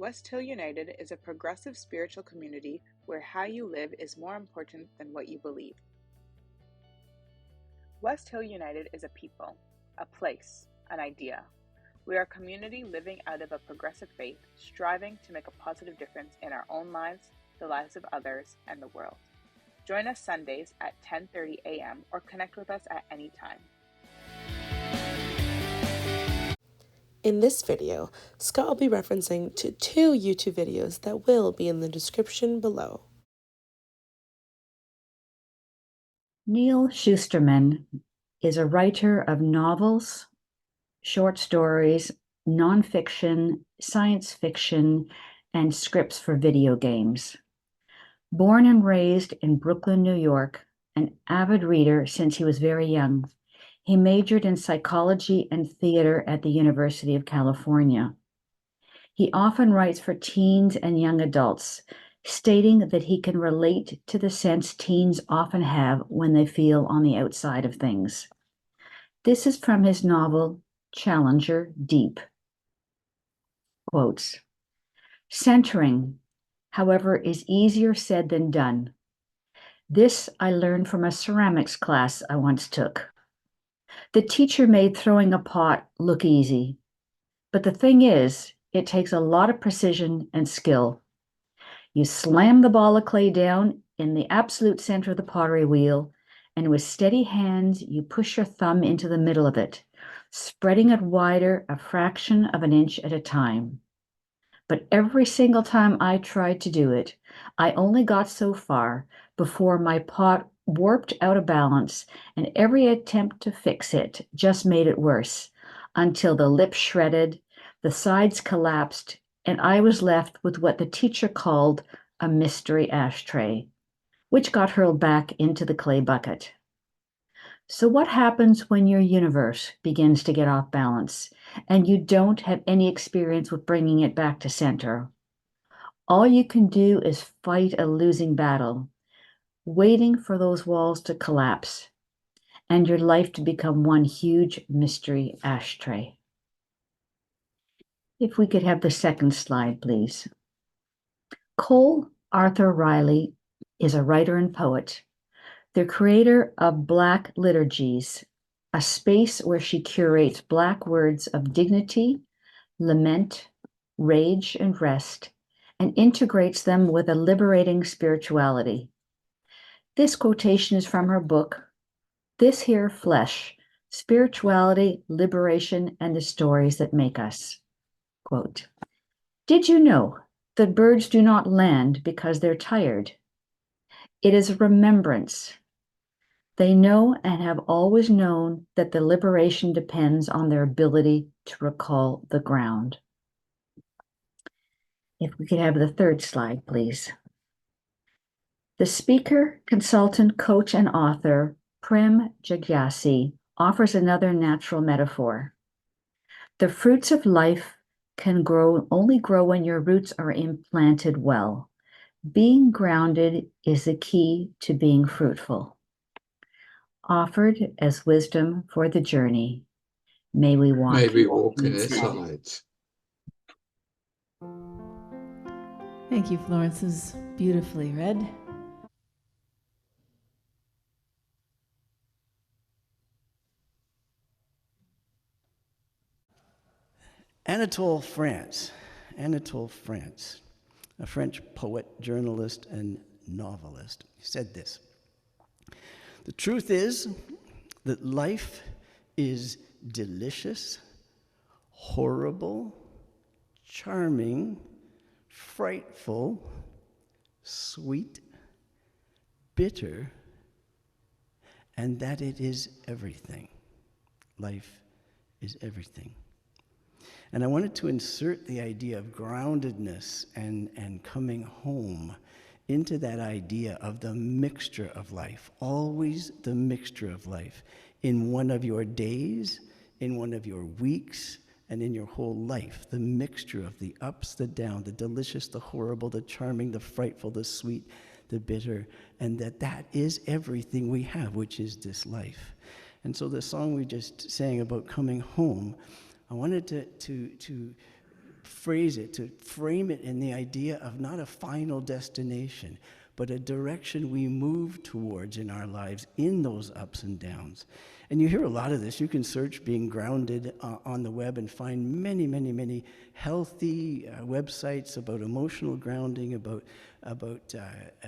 West Hill United is a progressive spiritual community where how you live is more important than what you believe. West Hill United is a people, a place, an idea. We are a community living out of a progressive faith, striving to make a positive difference in our own lives, the lives of others, and the world. Join us Sundays at 10:30 a.m. or connect with us at any time. In this video, Scott will be referencing to 2 YouTube videos that will be in the description below. Neal Shusterman is a writer of novels, short stories, nonfiction, science fiction, and scripts for video games. Born and raised in Brooklyn, New York, an avid reader since he was very young, he majored in psychology and theater at the University of California. He often writes for teens and young adults, stating that he can relate to the sense teens often have when they feel on the outside of things. This is from his novel, Challenger Deep. Quotes, "Centering, however, is easier said than done. This I learned from a ceramics class I once took. The teacher made throwing a pot look easy, but the thing is, it takes a lot of precision and skill. You slam the ball of clay down in the absolute center of the pottery wheel, and with steady hands, you push your thumb into the middle of it, spreading it wider a fraction of an inch at a time. But every single time I tried to do it, I only got so far before my pot warped out of balance, and every attempt to fix it just made it worse, until the lip shredded, the sides collapsed, and I was left with what the teacher called a mystery ashtray, which got hurled back into the clay bucket." So what happens when your universe begins to get off balance and you don't have any experience with bringing it back to center? All you can do is fight a losing battle, waiting for those walls to collapse and your life to become one huge mystery ashtray. If we could have the second slide, please. Cole Arthur Riley is a writer and poet, the creator of Black Liturgies, a space where she curates Black words of dignity, lament, rage, and rest, and integrates them with a liberating spirituality. This quotation is from her book, This Here Flesh, Spirituality, Liberation, and the Stories That Make Us. Quote, "Did you know that birds do not land because they're tired? It is a remembrance. They know and have always known that the liberation depends on their ability to recall the ground." If we could have the third slide, please. The speaker, consultant, coach, and author, Prem Jagyasi, offers another natural metaphor. The fruits of life can only grow when your roots are implanted well. Being grounded is the key to being fruitful. Offered as wisdom for the journey. May we walk in its sides. Thank you, Florence. This is beautifully read. Anatole France, a French poet, journalist, and novelist, said this: "The truth is that life is delicious, horrible, charming, frightful, sweet, bitter, and that it is everything. Life is everything." And I wanted to insert the idea of groundedness and coming home into that idea of the mixture of life, always the mixture of life, in one of your days, in one of your weeks, and in your whole life, the mixture of the ups, the downs, the delicious, the horrible, the charming, the frightful, the sweet, the bitter, and that is everything we have, which is this life. And so the song we just sang about coming home, I wanted to phrase it, to frame it in the idea of not a final destination, but a direction we move towards in our lives in those ups and downs. And you hear a lot of this. You can search being grounded on the web and find many, many, many healthy websites about emotional grounding, about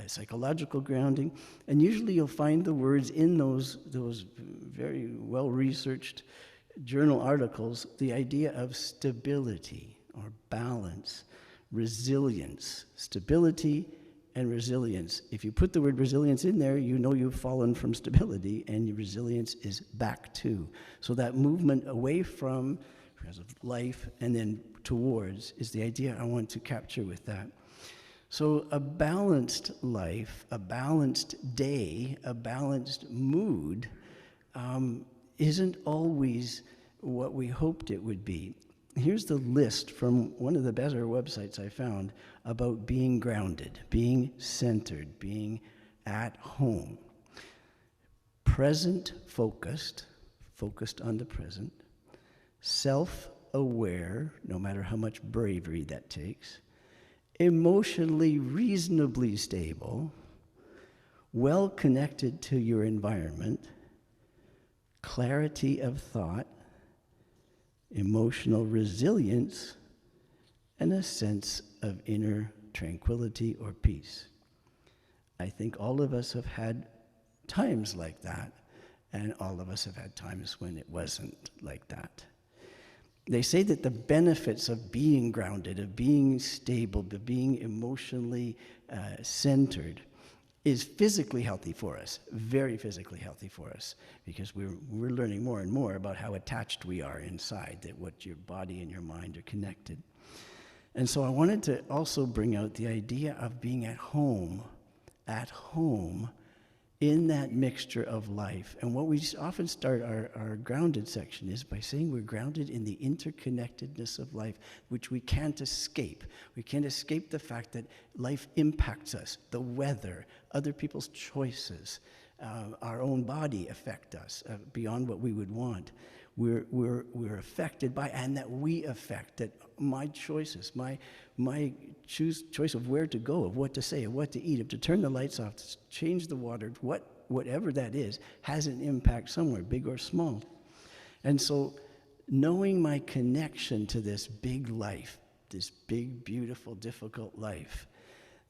psychological grounding. And usually you'll find the words in those very well-researched journal articles, the idea of stability or balance, resilience, stability, and resilience. If you put the word resilience in there, you know you've fallen from stability, and your resilience is back to. So that movement away from because of life and then towards is the idea I want to capture with that. So a balanced life, a balanced day, a balanced mood isn't always what we hoped it would be. Here's the list from one of the better websites I found about being grounded, being centered, being at home. Present focused, focused on the present. Self-aware, no matter how much bravery that takes. Emotionally reasonably stable. Well connected to your environment. Clarity of thought. Emotional resilience, and a sense of inner tranquility or peace. I think all of us have had times like that, and all of us have had times when it wasn't like that. They say that the benefits of being grounded, of being stable, of being emotionally centered, is physically healthy for us, very physically healthy for us, because we're learning more and more about how attached we are inside, that what your body and your mind are connected. And so I wanted to also bring out the idea of being at home in that mixture of life. And what we often start our grounded section is by saying we're grounded in the interconnectedness of life, which we can't escape. We can't escape the fact that life impacts us, the weather, other people's choices, our own body affect us beyond what we would want. We're affected by, and that we affect, that my choices, my choice of where to go, of what to say, of what to eat, of to turn the lights off, to change the water, whatever that is, has an impact somewhere, big or small. And so knowing my connection to this big life, this big, beautiful, difficult life,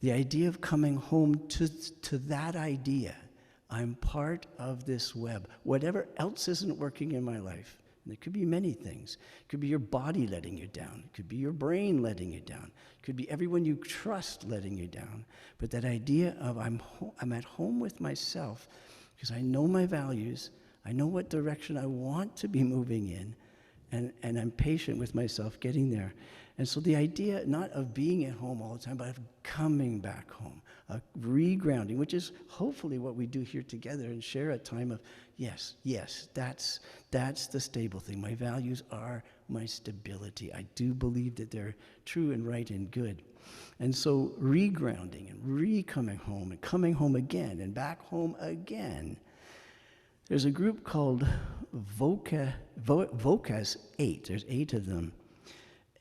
the idea of coming home to that idea, I'm part of this web. Whatever else isn't working in my life, and there could be many things. It could be your body letting you down. It could be your brain letting you down. It could be everyone you trust letting you down. But that idea of I'm at home with myself because I know my values, I know what direction I want to be moving in, and I'm patient with myself getting there. And so the idea not of being at home all the time, but of coming back home, of regrounding, which is hopefully what we do here together and share a time of, yes, that's the stable thing. My values are my stability. I do believe that they're true and right and good. And so regrounding and re-coming home and coming home again and back home again. There's a group called VOCAS 8. There's 8 of them.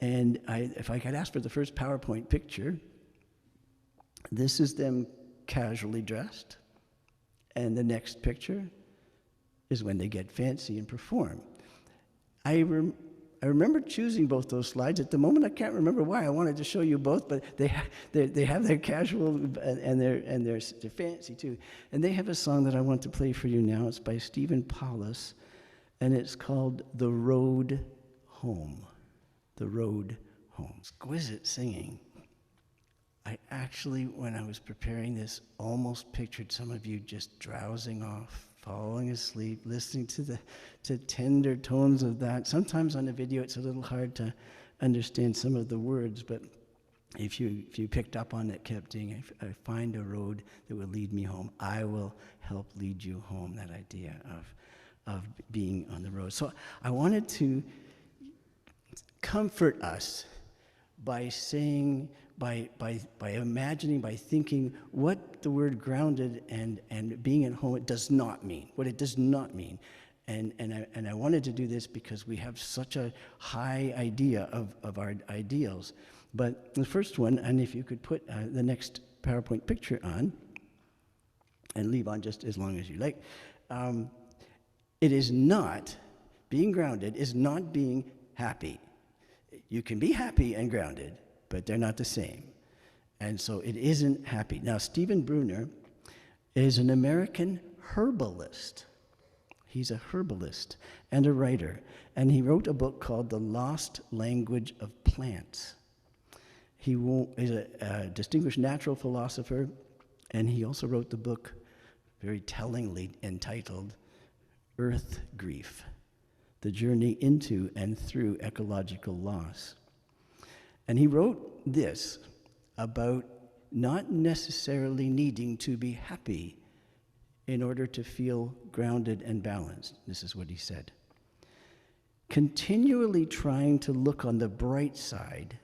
And if I could ask for the first PowerPoint picture, this is them casually dressed. And the next picture is when they get fancy and perform. I remember choosing both those slides. At the moment, I can't remember why. I wanted to show you both, but they have their casual and they're fancy too. And they have a song that I want to play for you now. It's by Stephen Paulus, and it's called "The Road Home." The Road Home. Exquisite singing. I actually, when I was preparing this, almost pictured some of you just drowsing off, falling asleep, listening to tender tones of that. Sometimes on a video it's a little hard to understand some of the words, but if you picked up on it, kept doing it, I find a road that will lead me home. I will help lead you home, that idea of being on the road. So I wanted to comfort us by saying, by imagining, by thinking what the word grounded and being at home, it does not mean, what it does not mean. And I wanted to do this because we have such a high idea of our ideals. But the first one, and if you could put the next PowerPoint picture on, and leave on just as long as you like, it is not, being grounded is not being happy. You can be happy and grounded, but they're not the same. And so it isn't happy. Now, Stephen Bruner is an American herbalist. He's a herbalist and a writer, and he wrote a book called The Lost Language of Plants. He is a distinguished natural philosopher, and he also wrote the book, very tellingly entitled Earth Grief, The Journey into and Through Ecological Loss. And he wrote this about not necessarily needing to be happy in order to feel grounded and balanced. This is what he said. Continually trying to look on the bright side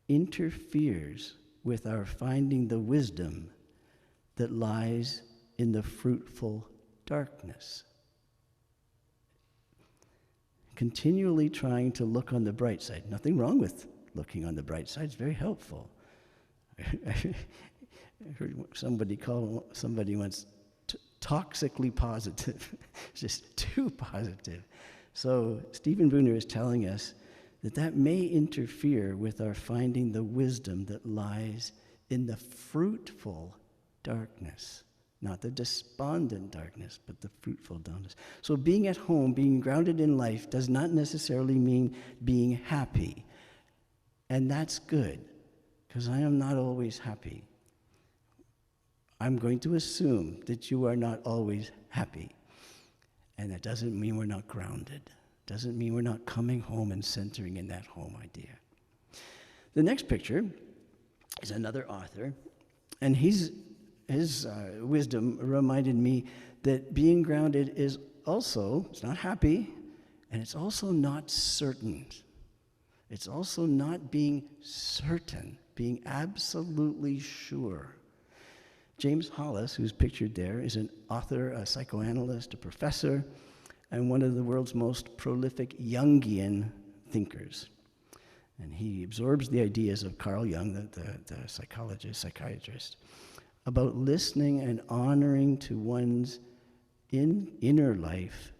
interferes with our finding the wisdom that lies in the fruitful darkness. Continually trying to look on the bright side. Nothing wrong with looking on the bright side. It's very helpful. I heard somebody call somebody once toxically positive. It's just too positive. So Stephen Bruner is telling us that may interfere with our finding the wisdom that lies in the fruitful darkness. Not the despondent darkness, but the fruitful darkness. So being at home, being grounded in life, does not necessarily mean being happy. And that's good, because I am not always happy. I'm going to assume that you are not always happy. And that doesn't mean we're not grounded. Doesn't mean we're not coming home and centering in that home idea. The next picture is another author, and his wisdom reminded me that being grounded is also, it's not happy, and it's also not certain. It's also not being certain, being absolutely sure. James Hollis, who's pictured there, is an author, a psychoanalyst, a professor, and one of the world's most prolific Jungian thinkers. And he absorbs the ideas of Carl Jung, the psychiatrist, about listening and honoring to one's inner life,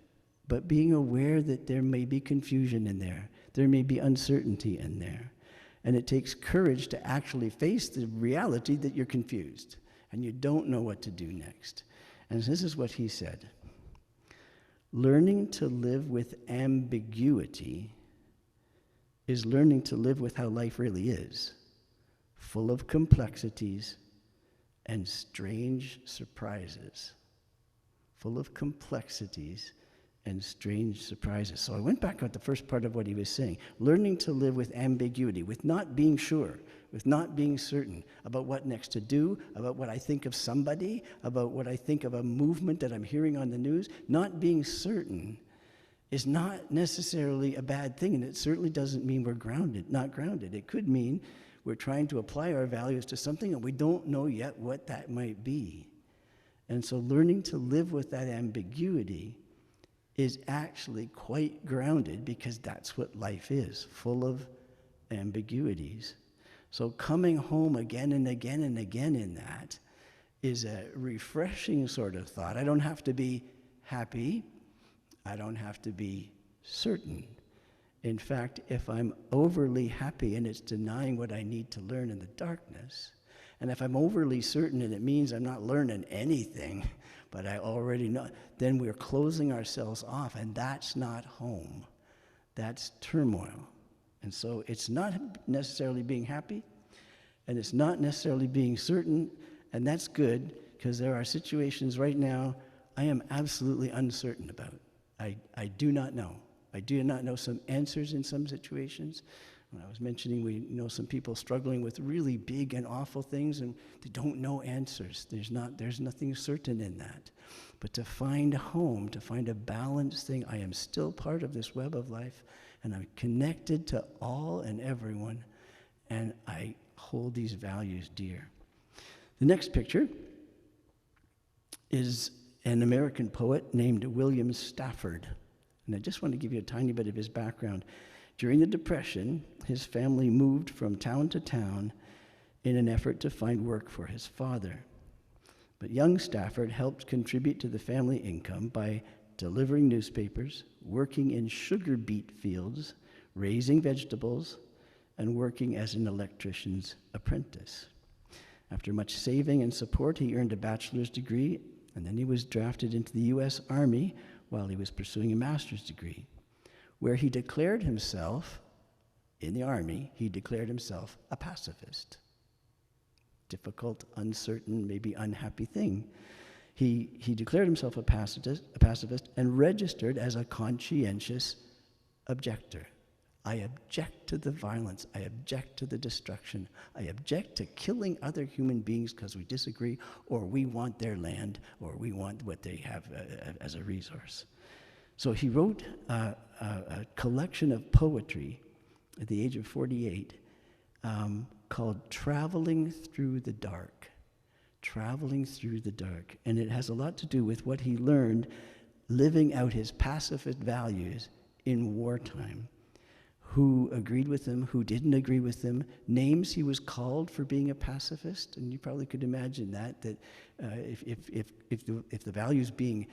but being aware that there may be confusion in there. There may be uncertainty in there. And it takes courage to actually face the reality that you're confused and you don't know what to do next. And this is what he said. Learning to live with ambiguity is learning to live with how life really is, full of complexities and strange surprises. Full of complexities and strange surprises. So I went back at the first part of what he was saying. Learning to live with ambiguity, with not being sure, with not being certain about what next to do, about what I think of somebody, about what I think of a movement that I'm hearing on the news. Not being certain is not necessarily a bad thing, and it certainly doesn't mean we're not grounded. It could mean we're trying to apply our values to something and we don't know yet what that might be. And so learning to live with that ambiguity is actually quite grounded, because that's what life is, full of ambiguities. So coming home again and again and again in that is a refreshing sort of thought. I don't have to be happy. I don't have to be certain. In fact, if I'm overly happy and it's denying what I need to learn in the darkness, and if I'm overly certain and it means I'm not learning anything, but I already know, then we're closing ourselves off, and that's not home. That's turmoil. And so it's not necessarily being happy, and it's not necessarily being certain, and that's good, because there are situations right now I am absolutely uncertain about. I do not know. I do not know some answers in some situations. When I was mentioning, we know some people struggling with really big and awful things, and they don't know answers. There's nothing certain in that. But to find a home, to find a balanced thing, I am still part of this web of life, and I'm connected to all and everyone, and I hold these values dear. The next picture is an American poet named William Stafford. And I just want to give you a tiny bit of his background. During the Depression, his family moved from town to town in an effort to find work for his father. But young Stafford helped contribute to the family income by delivering newspapers, working in sugar beet fields, raising vegetables, and working as an electrician's apprentice. After much saving and support, he earned a bachelor's degree, and then he was drafted into the U.S. Army while he was pursuing a master's degree, where he declared himself, in the Army, he declared himself a pacifist. Difficult, uncertain, maybe unhappy thing. He declared himself a pacifist and registered as a conscientious objector. I object to the violence. I object to the destruction. I object to killing other human beings because we disagree, or we want their land, or we want what they have as a resource. So he wrote a collection of poetry at the age of 48 called Traveling Through the Dark. Traveling Through the Dark. And it has a lot to do with what he learned living out his pacifist values in wartime. Who agreed with him, who didn't agree with him, names he was called for being a pacifist, and you probably could imagine that if the values being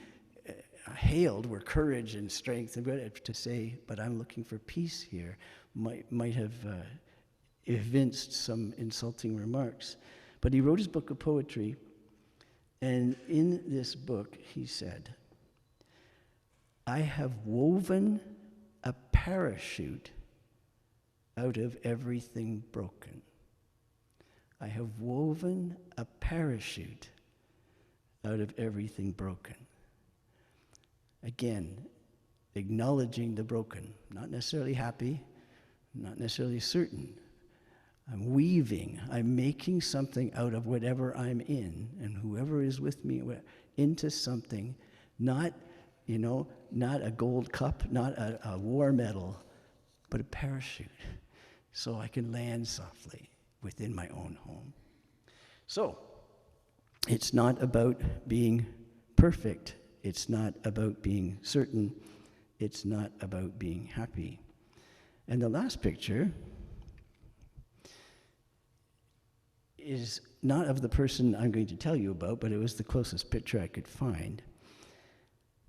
hailed were courage and strength, and to say, but I'm looking for peace here, might have evinced some insulting remarks. But he wrote his book of poetry, and in this book he said, I have woven a parachute out of everything broken. I have woven a parachute out of everything broken. Again, acknowledging the broken, not necessarily happy, not necessarily certain. I'm weaving, I'm making something out of whatever I'm in, and whoever is with me into something, not a gold cup, not a war medal, but a parachute, so I can land softly within my own home. So, it's not about being perfect. It's not about being certain. It's not about being happy. And the last picture is not of the person I'm going to tell you about, but it was the closest picture I could find.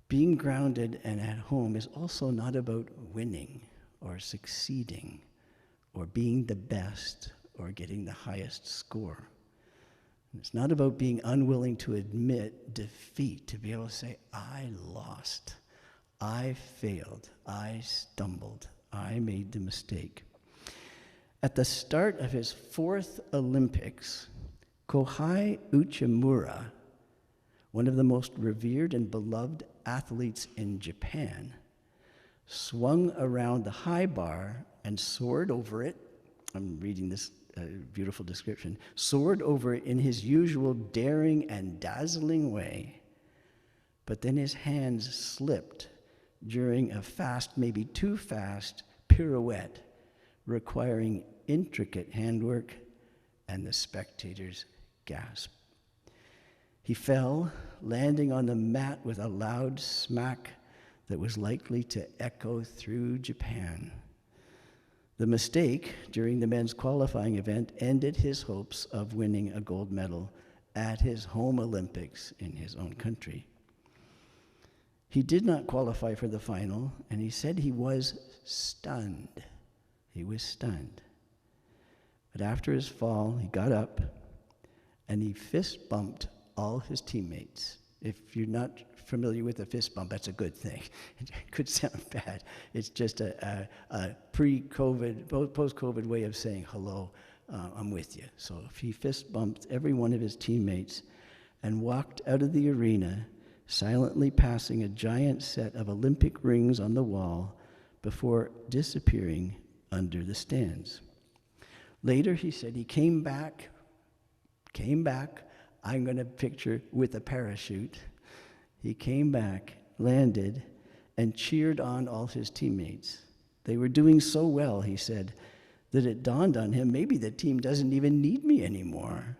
Being grounded and at home is also not about winning or succeeding or being the best or getting the highest score. It's not about being unwilling to admit defeat, to be able to say, I lost, I failed, I stumbled, I made the mistake. At the start of his 4th Olympics, Kohei Uchimura, one of the most revered and beloved athletes in Japan, swung around the high bar and soared over it. I'm reading this beautiful description. Soared over it in his usual daring and dazzling way. But then his hands slipped during a fast, maybe too fast, pirouette, requiring intricate handwork, and the spectators gasped. He fell, landing on the mat with a loud smack that was likely to echo through Japan. The mistake during the men's qualifying event ended his hopes of winning a gold medal at his home Olympics in his own country. He did not qualify for the final, and he said he was stunned. He was stunned. But after his fall, he got up and he fist bumped all his teammates. If you're not familiar with a fist bump, that's a good thing. It could sound bad. It's just a pre-COVID, post-COVID way of saying, hello, I'm with you. So if he fist bumped every one of his teammates and walked out of the arena, silently passing a giant set of Olympic rings on the wall before disappearing under the stands. Later, he said he came back, I'm going to picture with a parachute. He came back, landed, and cheered on all his teammates. They were doing so well, he said, that it dawned on him, maybe the team doesn't even need me anymore.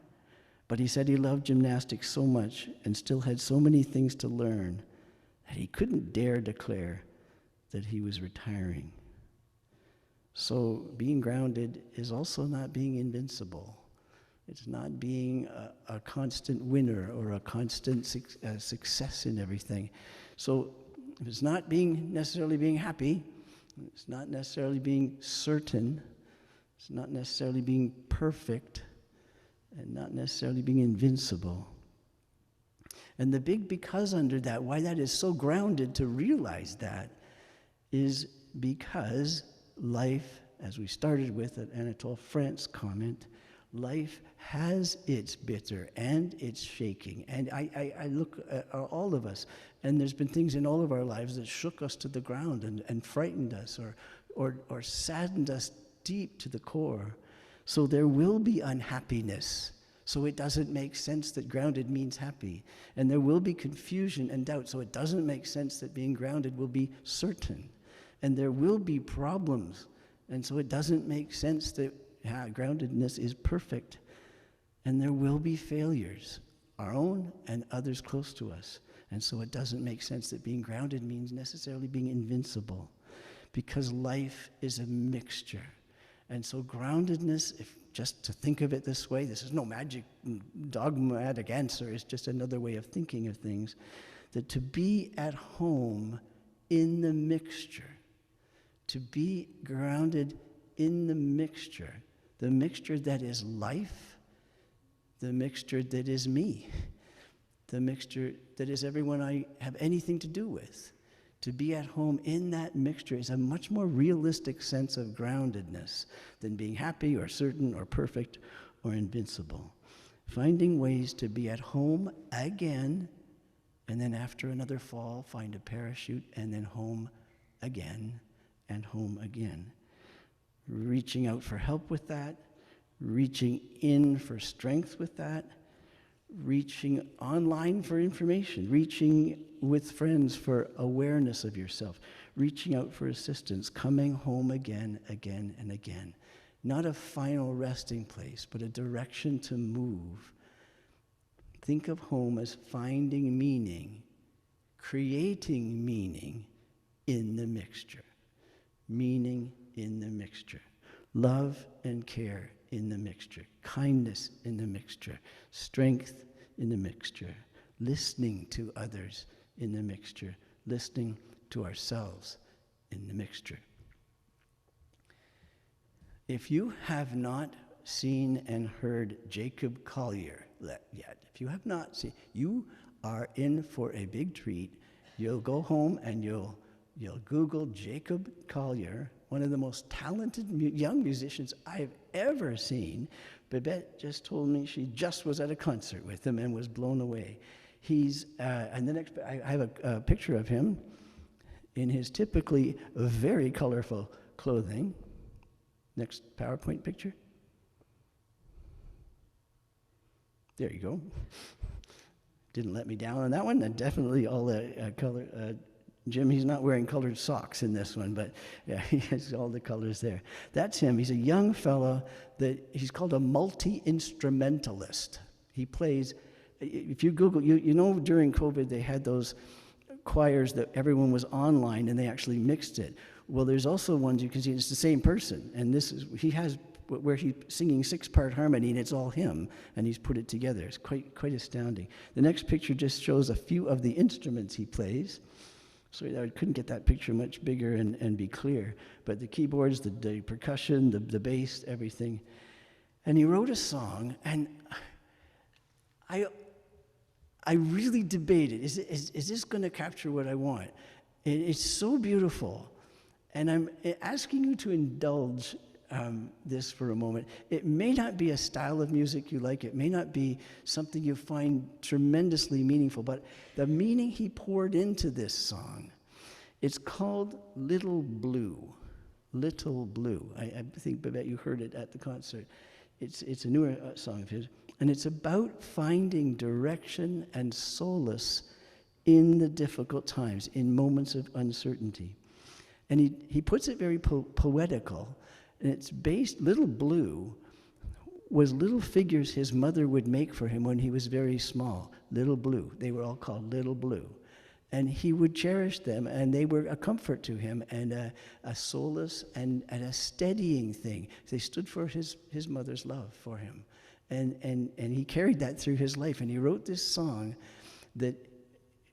But he said he loved gymnastics so much and still had so many things to learn that he couldn't dare declare that he was retiring. So being grounded is also not being invincible. It's not being a constant winner or a constant success in everything. So if it's not necessarily being happy, it's not necessarily being certain, it's not necessarily being perfect, and not necessarily being invincible. And the big because under that, why that is so grounded to realize that, is because life, as we started with at Anatole France's comment, life has its bitter and its shaking. And I look at all of us, and there's been things in all of our lives that shook us to the ground and frightened us or saddened us deep to the core. So there will be unhappiness. So it doesn't make sense that grounded means happy. And there will be confusion and doubt. So it doesn't make sense that being grounded will be certain. And there will be problems. And so it doesn't make sense that groundedness is perfect. And there will be failures, our own and others close to us. And so it doesn't make sense that being grounded means necessarily being invincible, because life is a mixture. And so groundedness, if just to think of it this way, this is no magic dogmatic answer, it's just another way of thinking of things, that to be at home in the mixture, to be grounded in the mixture that is life, the mixture that is me, the mixture that is everyone I have anything to do with. To be at home in that mixture is a much more realistic sense of groundedness than being happy or certain or perfect or invincible. Finding ways to be at home again, and then after another fall, find a parachute, and then home again and home again. Reaching out for help with that, reaching in for strength with that, reaching online for information, reaching with friends for awareness of yourself, reaching out for assistance, coming home again, again, and again. Not a final resting place, but a direction to move. Think of home as finding meaning, creating meaning in the mixture. Meaning in the mixture. Love and care in the mixture. Kindness in the mixture. Strength in the mixture. Listening to others in the mixture. Listening to ourselves in the mixture. If you have not seen and heard Jacob Collier yet, if you have not seen, you are in for a big treat. You'll go home and you'll Google Jacob Collier, one of the most talented young musicians I've ever seen. Babette just told me she just was at a concert with him and was blown away. He's, and the next, I have a picture of him in his typically very colorful clothing. Next PowerPoint picture. There you go. Didn't let me down on that one. And definitely all the color. Jim, he's not wearing colored socks in this one, but yeah, he has all the colors there. That's him. He's a young fellow that he's called a multi-instrumentalist. He plays, if you Google, you know during COVID they had those choirs that everyone was online and they actually mixed it. Well, there's also ones you can see, it's the same person. And this is, he has where he's singing 6-part harmony and it's all him, and he's put it together. It's quite astounding. The next picture just shows a few of the instruments he plays. Sorry, I couldn't get that picture much bigger and be clear. But the keyboards, the percussion, the bass, everything. And he wrote a song, and I really debated, is this going to capture what I want? It's so beautiful. And I'm asking you to indulge this for a moment. It may not be a style of music you like. It may not be something you find tremendously meaningful, but the meaning he poured into this song, it's called Little Blue. Little Blue. I think, Babette, you heard it at the concert. It's a newer song of his, and it's about finding direction and solace in the difficult times, in moments of uncertainty. And he puts it very poetical. And it's based, Little Blue, was little figures his mother would make for him when he was very small. Little Blue. They were all called Little Blue. And he would cherish them, and they were a comfort to him and a solace and a steadying thing. They stood for his mother's love for him. And he carried that through his life. And he wrote this song that,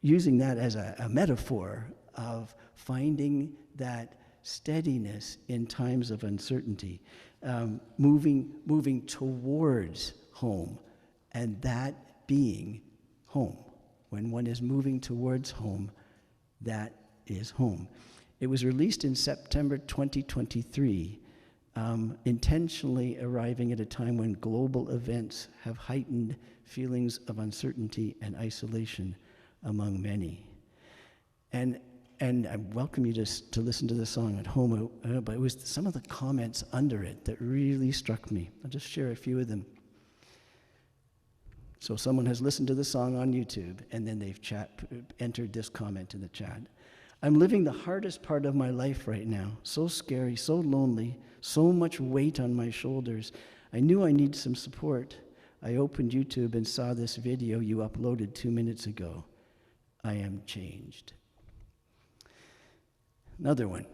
using that as a metaphor of finding that steadiness in times of uncertainty, moving towards home, and that being home. When one is moving towards home, that is home. It was released in September 2023, intentionally arriving at a time when global events have heightened feelings of uncertainty and isolation among many. And I welcome you to listen to the song at home, but it was some of the comments under it that really struck me. I'll just share a few of them. So someone has listened to the song on YouTube, and then they've entered this comment in the chat. I'm living the hardest part of my life right now. So scary, so lonely, so much weight on my shoulders. I knew I need some support. I opened YouTube and saw this video you uploaded 2 minutes ago. I am changed. Another one.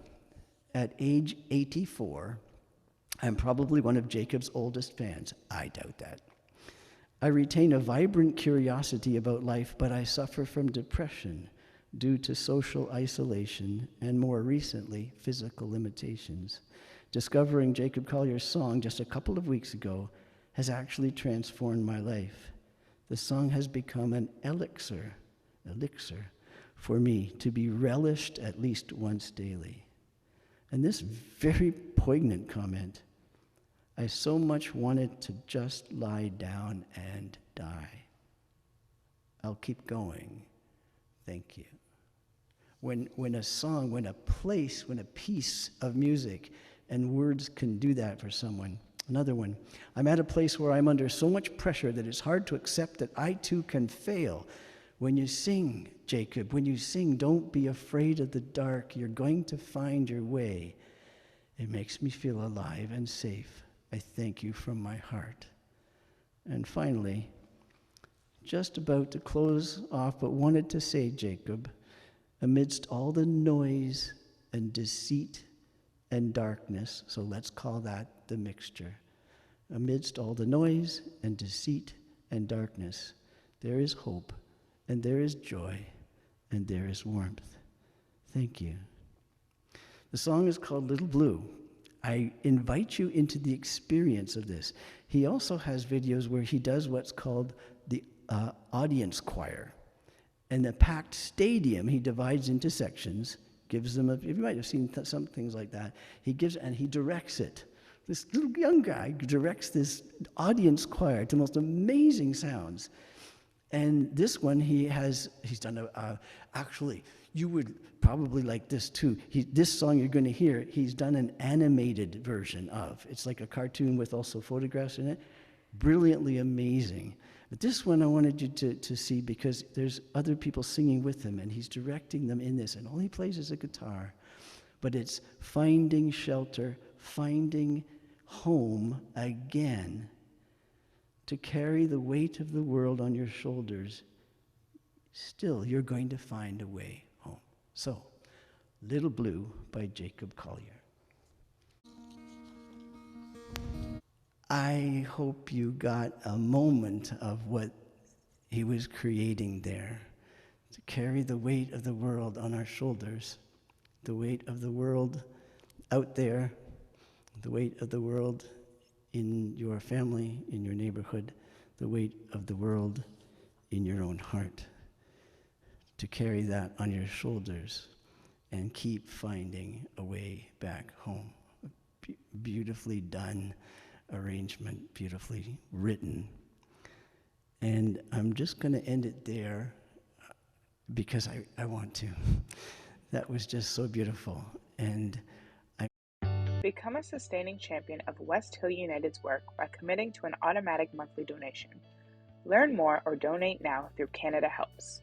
At age 84, I'm probably one of Jacob's oldest fans. I doubt that. I retain a vibrant curiosity about life, but I suffer from depression due to social isolation and, more recently, physical limitations. Discovering Jacob Collier's song just a couple of weeks ago has actually transformed my life. The song has become an elixir for me to be relished at least once daily. And this very poignant comment, I so much wanted to just lie down and die. I'll keep going. Thank you. When a song, when a place, when a piece of music and words can do that for someone. Another one. I'm at a place where I'm under so much pressure that it's hard to accept that I too can fail. When you sing, Jacob, when you sing, don't be afraid of the dark. You're going to find your way. It makes me feel alive and safe. I thank you from my heart. And finally, just about to close off, but wanted to say, Jacob, amidst all the noise and deceit and darkness, so let's call that the mixture. Amidst all the noise and deceit and darkness, there is hope, and there is joy, and there is warmth. Thank you. The song is called Little Blue. I invite you into the experience of this. He also has videos where he does what's called the audience choir. In the packed stadium, he divides into sections, gives them, you might have seen some things like that. He directs it. This little young guy directs this audience choir to the most amazing sounds. And this one, he's done actually, you would probably like this too. This song you're going to hear, he's done an animated version of. It's like a cartoon with also photographs in it. Brilliantly amazing. But this one I wanted you to see because there's other people singing with him, and he's directing them in this, and all he plays is a guitar. But it's finding shelter, finding home again. To carry the weight of the world on your shoulders, still you're going to find a way home. So, Little Blue by Jacob Collier. I hope you got a moment of what he was creating there. To carry the weight of the world on our shoulders, the weight of the world out there, the weight of the world in your family, in your neighborhood, the weight of the world in your own heart. To carry that on your shoulders and keep finding a way back home. Beautifully done arrangement, beautifully written. And I'm just going to end it there because I want to. That was just so beautiful. And Become a sustaining champion of West Hill United's work by committing to an automatic monthly donation. Learn more or donate now through Canada Helps.